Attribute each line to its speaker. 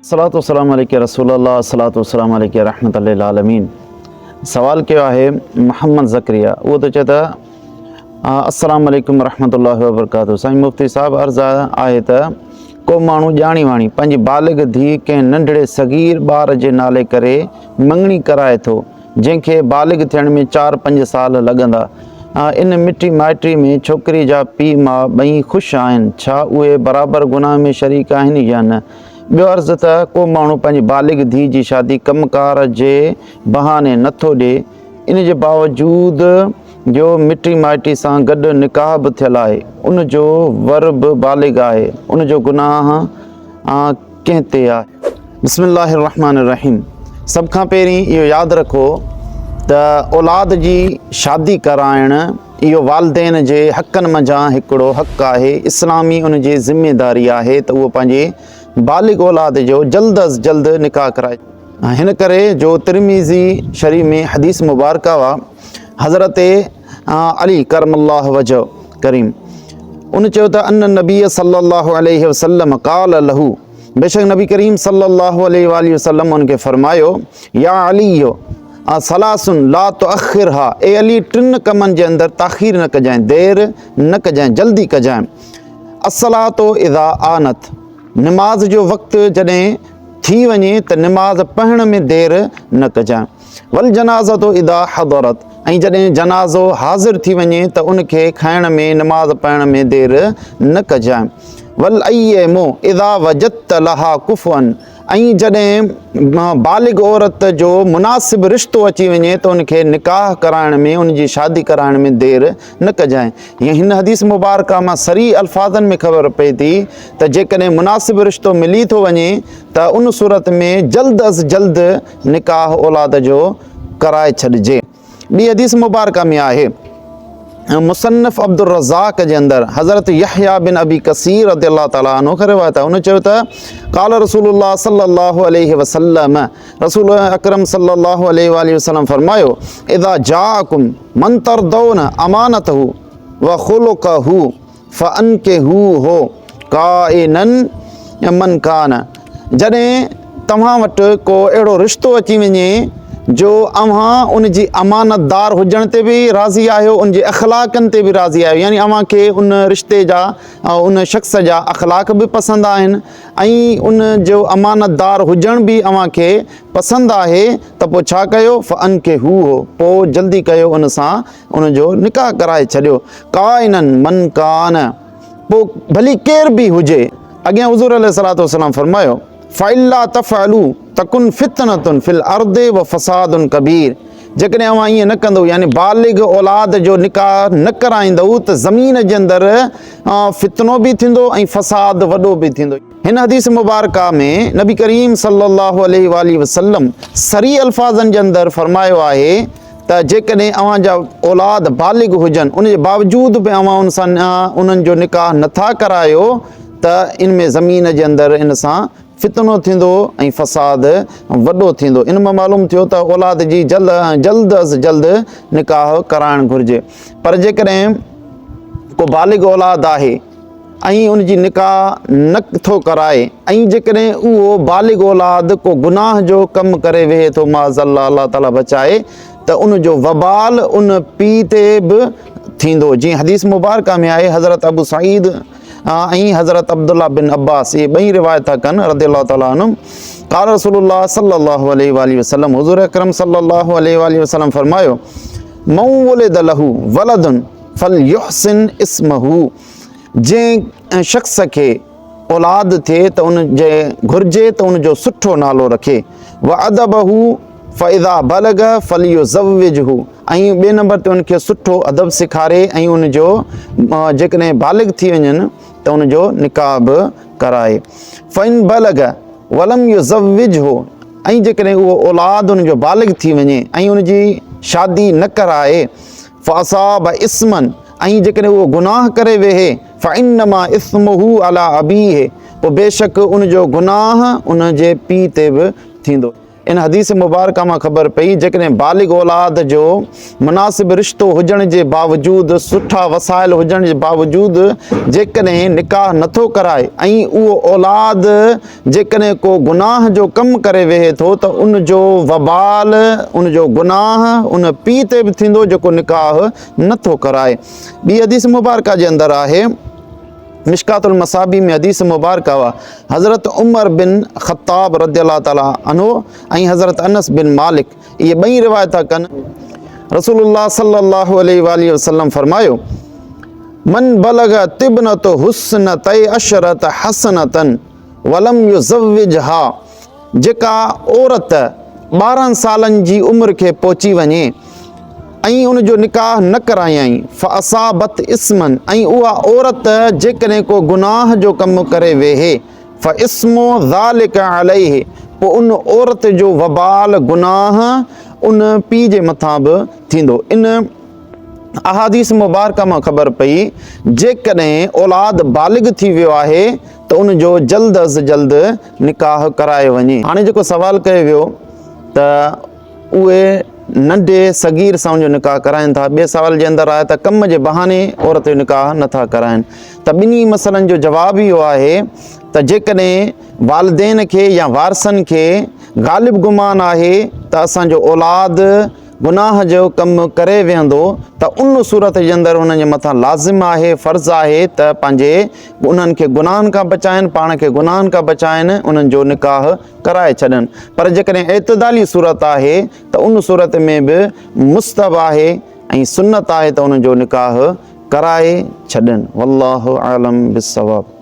Speaker 1: सलातु वस्सलामु अलैका रसूलल्लाह सलातु वस्सलामु अलैका रहमतुल लिल आलमीन। सवाल कयो आहे मोहम्मद ज़करिया, उहो त चए त अस्सलामु अलैकुम रहमतुल्लाहि व बरकातहू। साईं मुफ्ती साहब, अर्ज़ु आहे त को माण्हू ॼाणी वाणी पंहिंजी बालिग़ धीउ कंहिं नंढड़े सगीर ॿार जे नाले करे मङणी कराए थो, जंहिंखे बालिग़ थियण में 4-5 साल लॻंदा। इन मिटी माइटी में छोकिरी जा पीउ माउ ॿई ख़ुशि आहिनि, छा उहे बराबरि गुनाह में शरीक आहिनि या न? ॿियो अर्ज़ु त को माण्हू पंहिंजी बालिग़ धीउ जी शादी कमकार जे बहाने नथो ॾिए, इन जे बावजूदु जो मिटी माइटी सां गॾु निकाह बि थियल आहे, उनजो वर बि बालिग़ आहे, उनजो गुनाह कंहिं ते आहे? बिस्मिल्लाहिर रहमानिर रहीम। सभ खां पहिरीं इहो यादि रखो त औलाद जी शादी कराइण इहो वालदेन जे हक़नि मंझां हिकिड़ो हक़ु आहे, इस्लामी उन जी ज़िमेदारी आहे त उहो पंहिंजे बालिग़ औलाद जो जल्द अज़ जल्द निकाह कराए। हिन करे जो तिरमिज़ी शरीफ़ में हदीस मुबारका हुआ, हज़रत अली करमल्लाहु वजह करीम उन चयो त अन नबी सल्लल्लाहु अलैहि वसल्लम क़ाल लहू, बेशक नबी करीम सल्लल्लाहु अलैहि वसल्लम उनखे फरमायो, या अली सलासुन ला तुअख़िरहा, ए अली 3 कमनि जे अंदरि ताख़ीर न कजांइ, देरि न कजांइ, जल्दी कजांइ। अस्सलातो इज़ा आनत, निमाज़ जो वक़्तु जॾहिं थी वञे त निमाज़ पढ़ण में देरि न कजांइ। वल जनाज़तो इज़ा हज़रत, ऐं जॾहिं जनाज़ो हाज़िर थी वञे त उनखे खाइण में निमाज़ पढ़ण में देरि न कजांइ। वल अय्यमो इज़ा वजदत लहा कुफ़अन, ऐं जॾहिं बालिग़ औरत जो मुनासिब रिश्तो अची वञे त उनखे निकाह कराइण में, उनजी शादी कराइण में देरि न कजांइ। हीअं हिन हदीस मुबारका मां सरी अल्फाज़नि में ख़बर पए थी त जेकॾहिं मुनासिब रिश्तो मिली थो वञे त उन सूरत में जल्द अज़ जल्द निकाह औलाद जो कराए छॾिजे। ॿी हदीस मुबारका में आहे मुसन्नफ़ अब्दुर रज़ाक़ जे अंदरि हज़रत यहया बिन अबी कसीर रज़ियल्लाहु ताला अन्हु खे रिवायत आहे, उन चयो त क़ाल रसूलुल्लाह सल्लल्लाहु अलैहि वसल्लम, रसूल अकरम सल्लल्लाहु अलैहि वसल्लम फरमायो, इज़ा जाअकुम मन तरदौन अमानतहु व खुलुक़हु फअनकिहूहु काइनन मन कान, जॾहिं तव्हां वटि को अहिड़ो रिश्तो अची वञे जो अव्हां उन जी अमानतदार हुजण ते बि राज़ी आहियो, उन जे अख़लाक़नि ते बि राज़ी आहियो, यानी अव्हां खे उन रिश्ते जा उन शख़्स जा अख़लाक़ बि पसंदि आहिनि ऐं उन जो अमानतदार हुजण बि अव्हां खे पसंदि आहे, त पोइ छा कयो? फ़अनकिहूहु, पोइ जल्दी कयो उन सां उन जो निकाह कराए छॾियो। काइनन मन कान, पोइ भली केर बि हुजे। अॻियां हुज़ूर अलैहिस्सलातु वस्सलाम फरमायो, फ़इल्ला तफ़अलू तकुन फितनतुन फ़िल अर्दि व फ़सादुन कबीर, जेकॾहिं अव्हां ईअं न कंदव, यानी बालिग़ औलाद जो निकाह न कराईंदव त ज़मीन जे अंदरि फितनो बि थींदो ऐं फ़साद वॾो बि थींदो। हिन हदीस मुबारका में नबी करीम सल्लल्लाहु अलैहि वसल्लम सरी अल्फाज़नि जे अंदरि फरमायो आहे त जेकॾहिं अव्हां जा औलाद बालिग़ हुजनि, उन जे बावजूद बि अव्हां उन सां उन्हनि जो निकाह नथा करायो त इन में ज़मीन जे अंदरि इन सां फितनो थींदो ऐं फ़साद वॾो थींदो। इन मां मालूम थियो त औलाद जी जल्द अज़ जल्द निकाह कराइणु घुरिजे। पर जेकॾहिं को बालिग़ औलाद आहे ऐं उन जी निकाह नथो कराए, ऐं जेकॾहिं उहो बालिग़ औलाद को गुनाह जो कमु करे वेहे थो, माज़अल्लाह, अल्लाह ताला बचाए, त उन जो वबाल उन पीउ ते बि थींदो। जीअं हदीस मुबारका में आहे, हज़रत अबू सईद ऐं हज़रत अब्दुल्ला बिन अब्बास, इहे ॿई रिवायत था कनि रज़ियल्लाहु ताला अन्हुम, क़ाल रसूलुल्लाह सल्लल्लाहु अलैहि वसल्लम, हुज़ूर अकरम सल्लल्लाहु अलैहि वसल्लम फरमायो, मौ वुलिद लहू वलदुन फलयुहसिन इस्महू, जंहिं शख़्स खे औलाद थिए त उन जे घुरिजे त उन जो सुठो नालो रखे। व अदबहू फ़इज़ा बलग फलयुज़व्विजहू, ऐं ॿिए नंबर ते उनखे सुठो अदब सेखारे ऐं उनजो जेकॾहिं बालिग़ थी वञनि त उनजो निकाह बि कराए। फ़इन बलग वलम युज़व्विजहू, ऐं जेकॾहिं उहो औलाद उनजो बालिग़ थी वञे ऐं उनजी शादी न कराए, फ़असाब इस्मन, ऐं जेकॾहिं उहो गुनाह करे वेहे, फ़इन्नमा इस्मुहू अला अबीह, पोइ बेशक उनजो गुनाह उन जे पीउ ते बि थींदो। इन हदीस मुबारक मां ख़बर पई जेकॾहिं बालिग औलाद जो मुनासिब रिश्तो हुजण जे बावजूदु, सुठा वसाइल हुजण जे बावजूदु जेकॾहिं निकाह नथो कराए ऐं उहो औलाद जेकॾहिं को गुनाह जो कमु करे वेहे थो त उन जो वबाल, उन जो गुनाह उन पीउ ते बि थींदो जेको निकाह नथो कराए। ॿी हदीस मुबारक जे अंदरि आहे, मिशकातुल मसाबी में हदीस मुबारक हुआ, हज़रत उमर बिन ख़त्ताब रज़ियल्लाहु ताला अन्हु ऐं हज़रत अनस बिन मालिक इहे ॿई रिवायत कनि। रसूलुल्लाह सल्लल्लाहु अलैहि वसल्लम फरमायो, मन बलग तिबनत हुस्न तय अशरत हसनतन वलम युज़व्विजहा, जेका औरत 12 सालनि जी उमिरि खे पहुची वञे ऐं उन जो निकाह न करायई, फ़असाबत इस्मन, ऐं उहा औरत जेकॾहिं को गुनाह जो कमु करे वेहे, फ़इस्मो ज़ालिका अलैहि, पोइ उन औरत जो वबाल गुनाह उन पीउ जे मथां बि थींदो। इन अहादीस मुबारक मां ख़बर पई जेकॾहिं औलाद बालिग थी वियो आहे त उन जो जल्द अज़ जल्द निकाह कराए वञे। हाणे जेको सवाल कयो वियो त उहे नंढे सगीर सां उनजो निकाह कराइनि था, ॿिए सवाल जे अंदरि आहे त कम जे बहाने औरत जो निकाह नथा कराइनि, त ॿिन्ही मसइलनि जो जवाबु इहो आहे त जेकॾहिं वालिदेन खे या वारसनि खे ग़ालिब गुमान आहे त असांजो औलाद गुनाह जो कमु करे वेहंदो त उन सूरत जे अंदरि उन्हनि जे मथां लाज़िम आहे, फ़र्ज़ु आहे त पंहिंजे उन्हनि खे गुनाहनि खां बचाइनि, पाण खे गुनाहनि खां बचाइनि, उन्हनि जो निकाह कराए छॾनि। पर जेकॾहिं एतदाली सूरत आहे त उन सूरत में बि मुस्तहब आहे ऐं सुन्नत आहे त उन्हनि जो निकाह कराए छॾनि। वल्लाहु आलम बिस्सवाब।